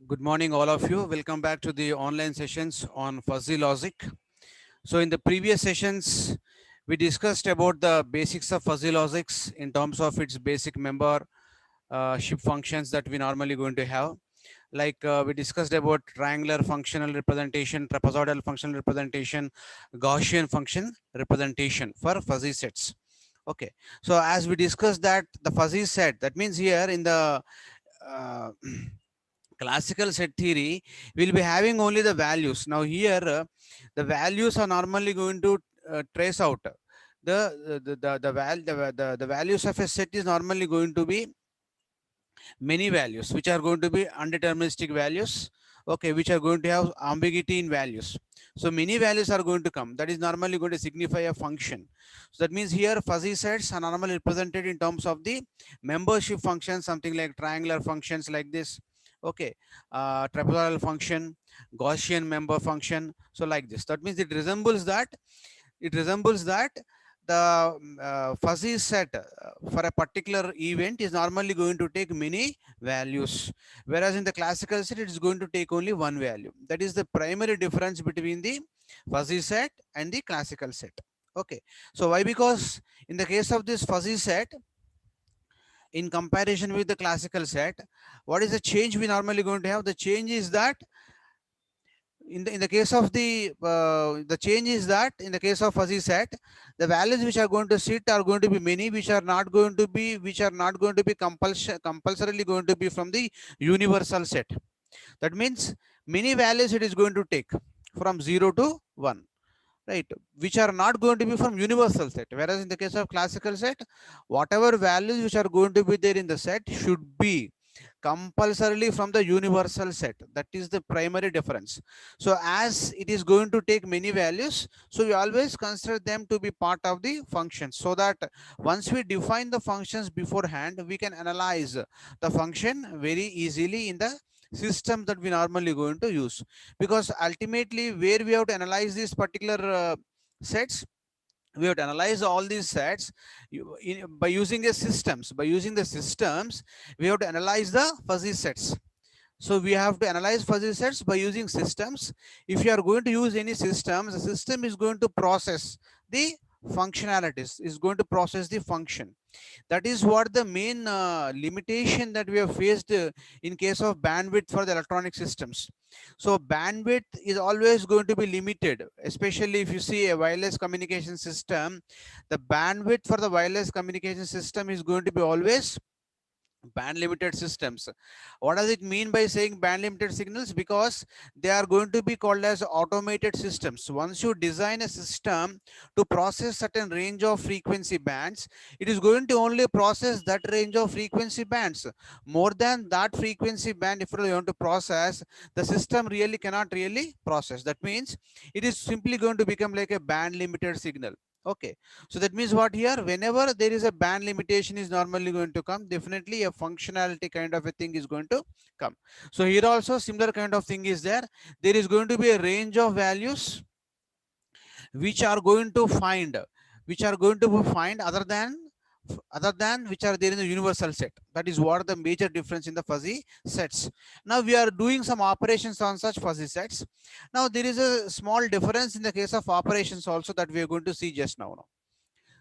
Good morning, all of you. Welcome back to the online sessions on fuzzy logic. So, in the previous sessions, we discussed about the basics of fuzzy logics in terms of its basic member ship functions that we normally going to have. We discussed about triangular functional representation, trapezoidal functional representation, Gaussian function representation for fuzzy sets. Okay. So, as we discussed that the fuzzy set, that means here in the uh, classical set theory will be having only the values. Now here the values are normally going to trace out the values of a set is normally going to be many values which are going to be undeterministic values, okay, which are going to have ambiguity in values. So many values are going to come, that is normally going to signify a function. So that means here fuzzy sets are normally represented in terms of the membership function, something like triangular functions like this, okay, trapezoidal function, Gaussian member function, so like this. That means it resembles that the fuzzy set for a particular event is normally going to take many values, whereas in the classical set it is going to take only one value. That is the primary difference between the fuzzy set and the classical set. Okay, so why? Because in the case of this fuzzy set, in comparison with the classical set, what is the change we normally going to have? The change is that in the case of the change is that in the case of fuzzy set, the values which are going to sit are going to be many, which are not going to be compulsorily going to be from the universal set. That means many values it is going to take from 0 to 1, right, which are not going to be from universal set, whereas in the case of classical set, whatever values which are going to be there in the set should be compulsorily from the universal set. That is the primary difference. So as it is going to take many values, so we always consider them to be part of the function, so that once we define the functions beforehand, we can analyze the function very easily in the system that we normally going to use. Because ultimately where we have to analyze these particular sets, we have to analyze all these sets by using the systems, we have to analyze the fuzzy sets. So we have to analyze fuzzy sets by using systems. If you are going to use any systems, the system is going to process the functionalities, is going to process the function. That is what the main limitation that we have faced in case of bandwidth for the electronic systems. So bandwidth is always going to be limited, especially if you see a wireless communication system. The bandwidth for the wireless communication system is going to be always band limited systems. What does it mean by saying band limited signals? Because they are going to be called as automated systems. Once you design a system to process certain range of frequency bands, it is going to only process that range of frequency bands. More than that frequency band, if you want to process, the system really cannot really process. That means it is simply going to become like a band limited signal. Okay, so that means what here, whenever there is a band limitation is normally going to come, definitely a functionality kind of a thing is going to come. So here also similar kind of thing is there. There is going to be a range of values which are going to find, other than which are there in the universal set. That is what the major difference in the fuzzy sets. Now we are doing some operations on such fuzzy sets. Now there is a small difference in the case of operations also that we are going to see just now.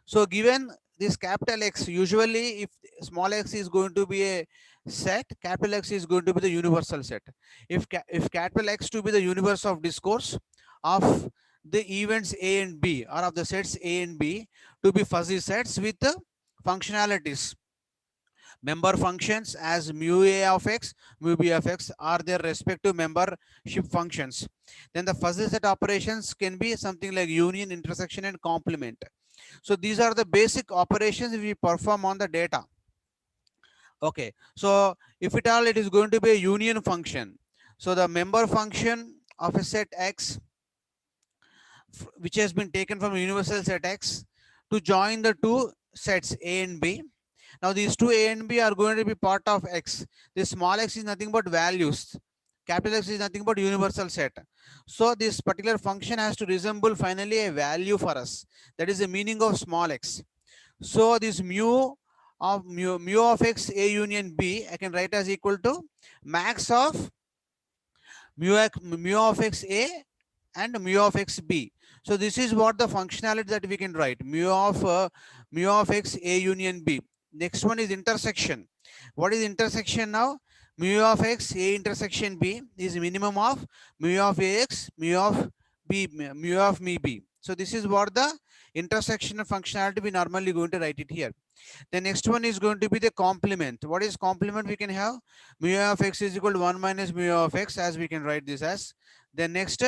So given this capital X, usually if small x is going to be a set, capital X is going to be the universal set. If capital X to be the universe of discourse of the events A and B, or of the sets A and B to be fuzzy sets with the functionalities, member functions as mu A of X, mu B of X are their respective membership functions. Then the fuzzy set operations can be something like union, intersection, and complement. So these are the basic operations we perform on the data. Okay, so if at all it is going to be a union function, so the member function of a set X, which has been taken from universal set X, to join the two sets A and B. Now these two A and B are going to be part of X. This small x is nothing but values. Capital X is nothing but universal set. So this particular function has to resemble finally a value for us. That is the meaning of small x. So this mu of x A union B, I can write as equal to max of mu of x a and mu of x b. So this is what the functionality that we can write, mu of x a union b. Next one is intersection. What is intersection now? Mu of x a intersection b is minimum of mu of ax mu of b mu of me b. So this is what the intersection functionality we normally going to write it here. The next one is going to be the complement. What is complement? We can have mu of x is equal to 1 minus mu of x, as we can write this as. Then next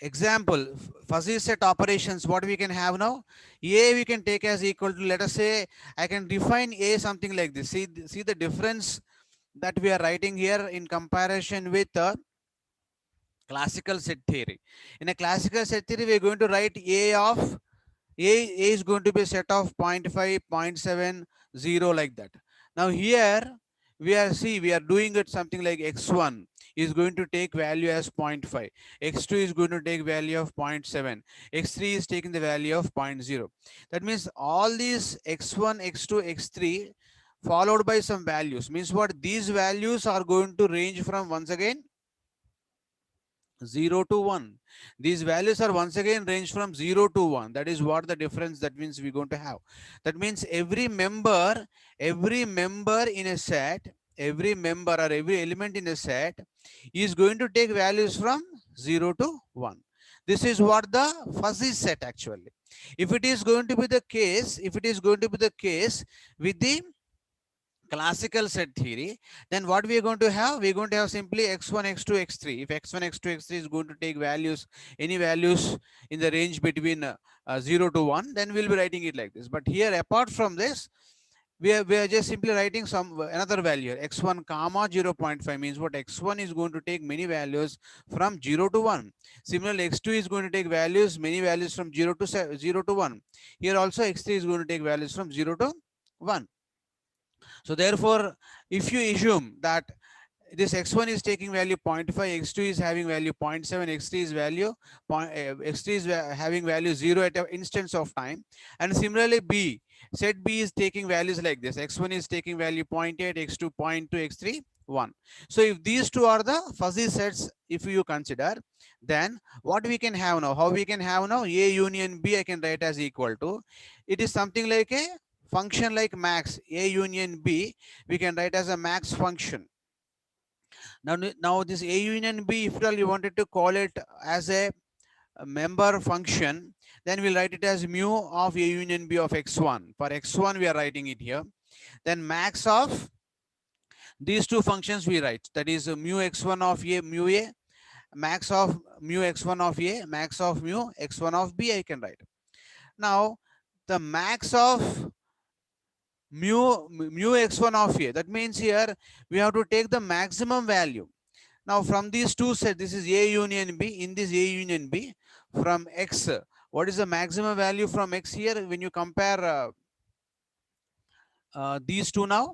example, fuzzy set operations. What we can have now? A we can take as equal to, let us say, I can define A something like this. See the difference that we are writing here in comparison with classical set theory. In a classical set theory, we are going to write A is going to be a set of 0.5, 0.7, 0 like that. Now here we are doing it something like x1 is going to take value as 0.5, x2 is going to take value of 0.7, x3 is taking the value of 0.0. That means all these x1, x2, x3 followed by some values, means what, these values are going to range from, once again, 0 to 1. These values are once again range from 0 to 1. That is what the difference that means we're going to have. That means every member in a set, every member or every element in a set is going to take values from 0 to 1. This is what the fuzzy set actually. If it is going to be the case, if it is going to be the case with the classical set theory, then what we are going to have, we're going to have simply x1, x2, x3. If x1, x2, x3 is going to take values, any values in the range between 0 to 1, then we'll be writing it like this. But here, apart from this, we are just simply writing some another value, x1 comma 0.5, means what, x1 is going to take many values from 0 to 1. Similarly, x2 is going to take values, many values from 0 to 0 to 1. Here also x3 is going to take values from 0 to 1. So therefore, if you assume that this x1 is taking value 0.5, x2 is having value 0.7, x3 is x3 is having value 0 at an instance of time, and similarly set b is taking values like this, x1 is taking value 0.8, x2 0.2, x3 1. So if these two are the fuzzy sets, if you consider, then what we can have now, how we can have now, a union b I can write as equal to, it is something like a function like max, a union b we can write as a max function. Now this a union b, if at all you wanted to call it as a member function, then we'll write it as mu of a union b of x1. For x1 we are writing it here. Then max of these two functions we write, that is mu x1 of a mu a, max of mu x1 of a, max of mu x1 of b I can write. Now the max of mu x1 of a, that means here we have to take the maximum value. Now from these two sets, this is a union b, in this a union b from x, what is the maximum value from x here when you compare these two now?